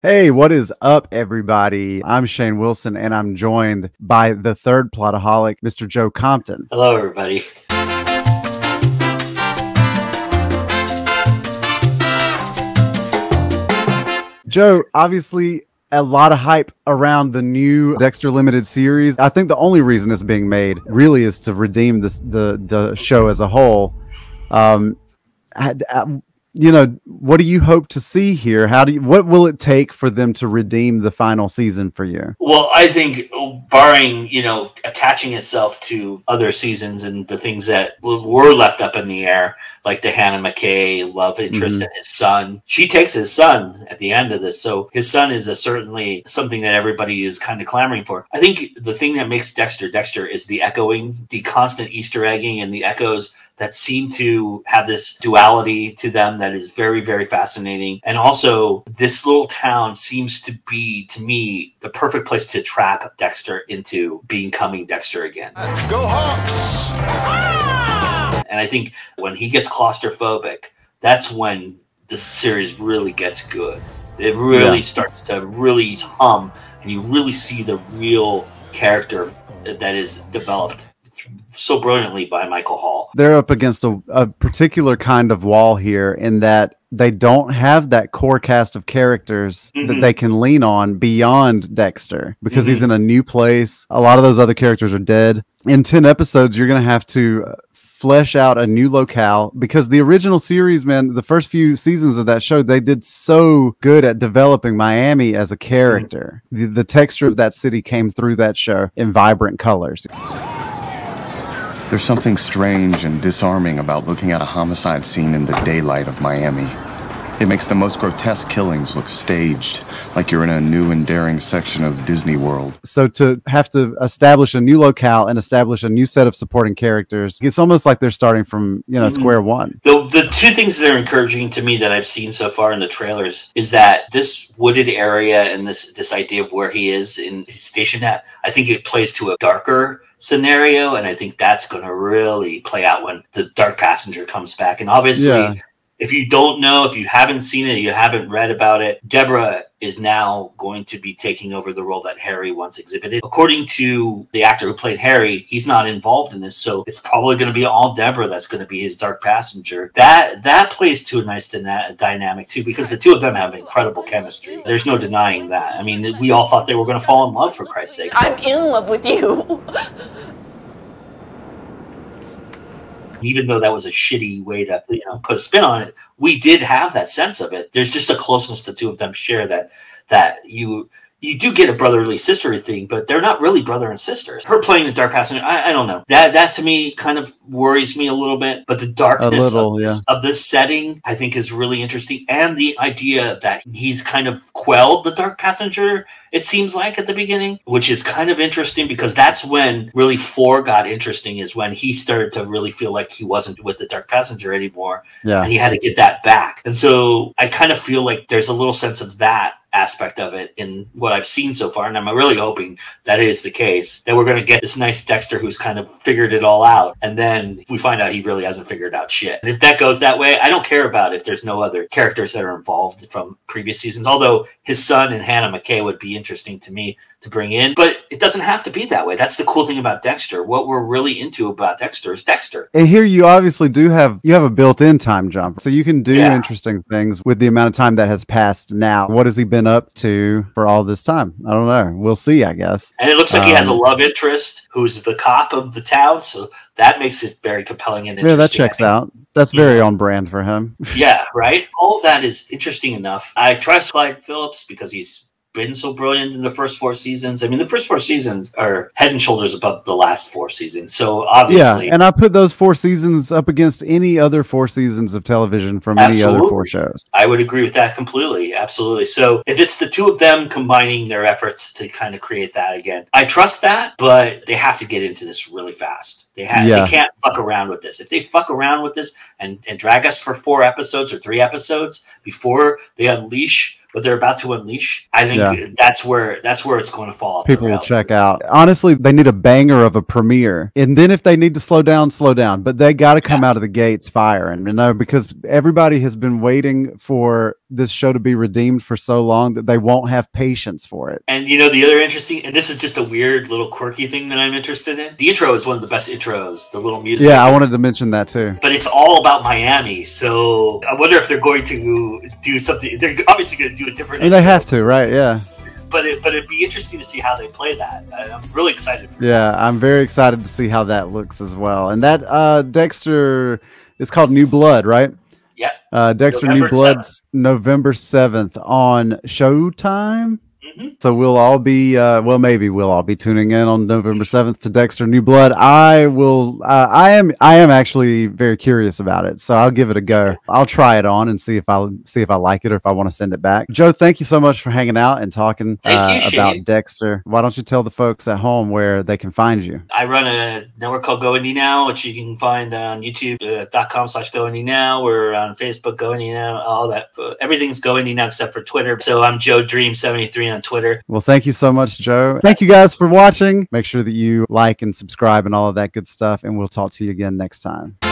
Hey, what is up, everybody? I'm Shane Wilson, and I'm joined by the third Plotaholic, Mr. Joe Compton. Hello, everybody. Joe, obviously, a lot of hype around the new Dexter limited series. I think the only reason it's being made really is to redeem the show as a whole. What do you hope to see here? What will it take for them to redeem the final season for you? Well, I think barring, attaching itself to other seasons and the things that were left up in the air, like the Hannah McKay love interest and his son. She takes his son at the end of this. So his son is certainly something that everybody is kind of clamoring for. I think the thing that makes Dexter is the echoing, the constant Easter egging and the echoes that seem to have this duality to them that is very, very fascinating. And also, this little town seems to be, to me, the perfect place to trap Dexter into becoming Dexter again. Go Hawks! And I think when he gets claustrophobic, that's when the series really gets good. It really starts to really hum, and you really see the real character that is developed so brilliantly by Michael Hall. They're up against a particular kind of wall here in that they don't have that core cast of characters that they can lean on beyond Dexter because he's in a new place. A lot of those other characters are dead. In 10 episodes, you're going to have to flesh out a new locale because the original series, man, the first few seasons of that show, they did so good at developing Miami as a character. The texture of that city came through that show in vibrant colors. There's something strange and disarming about looking at a homicide scene in the daylight of Miami. It makes the most grotesque killings look staged, like you're in a new and daring section of Disney World. So to have to establish a new locale and establish a new set of supporting characters, it's almost like they're starting from, square one. The two things that are encouraging to me that I've seen so far in the trailers is that this wooded area and this idea of where he is in his station at, I think it plays to a darker scenario, and I think that's going to really play out when the Dark Passenger comes back. And obviously, if you don't know, if you haven't seen it, you haven't read about it, Deborah is now going to be taking over the role that Harry once exhibited. According to the actor who played Harry, he's not involved in this, so it's probably going to be all Deborah that's going to be his Dark Passenger. That plays to a nice dynamic too, because the two of them have incredible chemistry. There's no denying that. I mean, we all thought they were going to fall in love, for Christ's sake. I'm in love with you. Even though that was a shitty way to, put a spin on it, we did have that sense of it. There's just a closeness the two of them share that you do get a brotherly sisterly thing, but they're not really brother and sisters. Her playing the Dark Passenger, I don't know. That to me kind of worries me a little bit. But the darkness of this setting, I think, is really interesting. And the idea that he's kind of quelled the Dark Passenger, it seems like, at the beginning, which is kind of interesting because that's when really 4 got interesting, is when he started to really feel like he wasn't with the Dark Passenger anymore. Yeah. And he had to get that back. And so I kind of feel like there's a little sense of that aspect of it in what I've seen so far, and I'm really hoping that is the case, that we're going to get this nice Dexter who's kind of figured it all out, and then we find out he really hasn't figured out shit. And if that goes that way, I don't care about if there's no other characters that are involved from previous seasons, although his son and Hannah McKay would be interesting to me to bring in, but it doesn't have to be that way. That's the cool thing about Dexter. What we're really into about Dexter is Dexter. And here you obviously have a built-in time jump, so you can do interesting things with the amount of time that has passed now. What has he been up to for all this time? I don't know. We'll see, I guess. And it looks like he has a love interest who's the cop of the town, so that makes it very compelling and interesting. Yeah, that checks out. That's very on brand for him. Yeah, right? All of that is interesting enough. I trust Clyde Phillips because he's been so brilliant in the first 4 seasons. I mean, the first 4 seasons are head and shoulders above the last 4 seasons. So obviously, and I put those 4 seasons up against any other 4 seasons of television from any other 4 shows. I would agree with that completely. Absolutely. So if it's the two of them combining their efforts to kind of create that again, I trust that, but they have to get into this really fast. They can't fuck around with this. If they fuck around with this and drag us for 4 episodes or 3 episodes before they unleash what they're about to unleash, I think that's where it's going to fall off. People will check out. Honestly, they need a banger of a premiere, and then if they need to slow down, slow down. But they got to come out of the gates firing, because everybody has been waiting for this show to be redeemed for so long that they won't have patience for it. And the other interesting, and this is just a weird little quirky thing that I'm interested in. The intro is one of the best intros, the little music. Yeah, I wanted to mention that too. But it's all about Miami, so I wonder if they're going to do something. They're obviously going to do a different. They have to, right? Yeah. But it'd be interesting to see how they play that. I'm really excited for that. I'm very excited to see how that looks as well. And that Dexter is called New Blood, right? Yeah. Dexter New Blood's November 7th on Showtime. So we'll all be, maybe we'll all be tuning in on November 7th to Dexter New Blood. I am actually very curious about it, so I'll give it a go. I'll try it on and see if I like it or if I want to send it back. Joe, thank you so much for hanging out and talking about Dexter. Why don't you tell the folks at home where they can find you? I run a network called GoIndieNow, which you can find on YouTube.com/GoIndieNow. We're on Facebook, GoIndieNow, all that. Everything's GoIndieNow except for Twitter. So I'm Joe Dream 73 on Twitter. Well, thank you so much, Joe. Thank you guys for watching. Make sure that you like and subscribe and all of that good stuff, and we'll talk to you again next time.